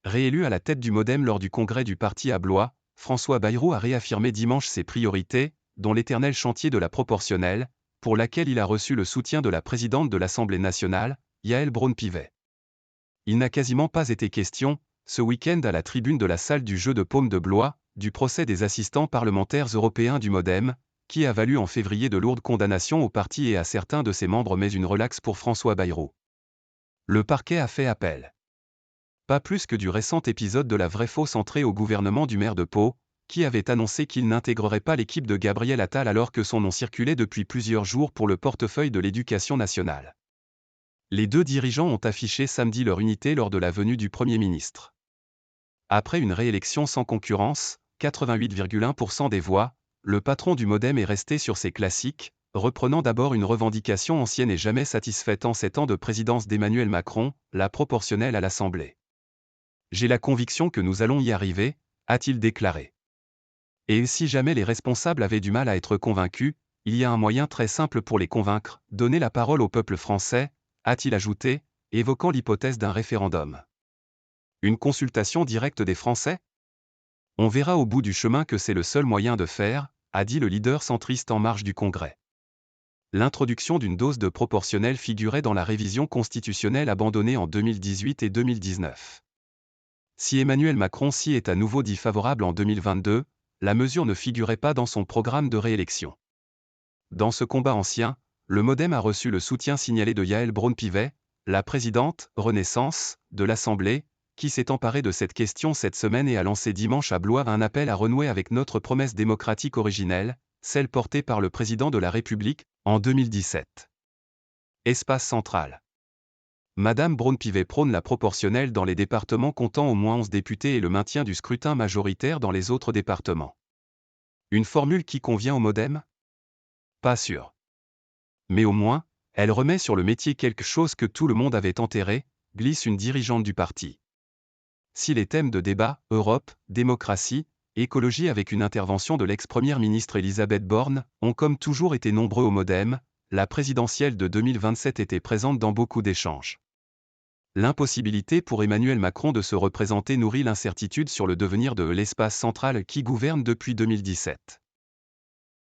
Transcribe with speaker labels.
Speaker 1: Réélu à la tête du MoDem lors du congrès du parti à Blois, François Bayrou a réaffirmé dimanche ses priorités, dont l'éternel chantier de la proportionnelle, pour laquelle il a reçu le soutien de la présidente de l'Assemblée nationale, Yaël Braun-Pivet. Il n'a quasiment pas été question, ce week-end à la tribune de la salle du jeu de paume de Blois, du procès des assistants parlementaires européens du MoDem, qui a valu en février de lourdes condamnations au parti et à certains de ses membres mais une relaxe pour François Bayrou. Le parquet a fait appel. Pas plus que du récent épisode de la vraie fausse entrée au gouvernement du maire de Pau, qui avait annoncé qu'il n'intégrerait pas l'équipe de Gabriel Attal alors que son nom circulait depuis plusieurs jours pour le portefeuille de l'Éducation nationale. Les deux dirigeants ont affiché samedi leur unité lors de la venue du Premier ministre. Après une réélection sans concurrence, 88,1% des voix, le patron du MoDem est resté sur ses classiques, reprenant d'abord une revendication ancienne et jamais satisfaite en 7 ans de présidence d'Emmanuel Macron, la proportionnelle à l'Assemblée. J'ai la conviction que nous allons y arriver, a-t-il déclaré. Et si jamais les responsables avaient du mal à être convaincus, il y a un moyen très simple pour les convaincre, donner la parole au peuple français, a-t-il ajouté, évoquant l'hypothèse d'un référendum. Une consultation directe des Français ? On verra au bout du chemin que c'est le seul moyen de faire, a dit le leader centriste en marge du Congrès. L'introduction d'une dose de proportionnelle figurait dans la révision constitutionnelle abandonnée en 2018 et 2019. Si Emmanuel Macron s'y est à nouveau dit favorable en 2022, la mesure ne figurait pas dans son programme de réélection. Dans ce combat ancien, le MoDem a reçu le soutien signalé de Yaël Braun-Pivet, la présidente, Renaissance, de l'Assemblée, qui s'est emparée de cette question cette semaine et a lancé dimanche à Blois un appel à renouer avec notre promesse démocratique originelle, celle portée par le président de la République, en 2017. Espace central. Madame Braun-Pivet prône la proportionnelle dans les départements comptant au moins 11 députés et le maintien du scrutin majoritaire dans les autres départements. Une formule qui convient au MoDem ? Pas sûr. Mais au moins, elle remet sur le métier quelque chose que tout le monde avait enterré, glisse une dirigeante du parti. Si les thèmes de débat, Europe, démocratie, écologie avec une intervention de l'ex-première ministre Elisabeth Borne, ont comme toujours été nombreux au MoDem, la présidentielle de 2027 était présente dans beaucoup d'échanges. L'impossibilité pour Emmanuel Macron de se représenter nourrit l'incertitude sur le devenir de l'espace central qui gouverne depuis 2017.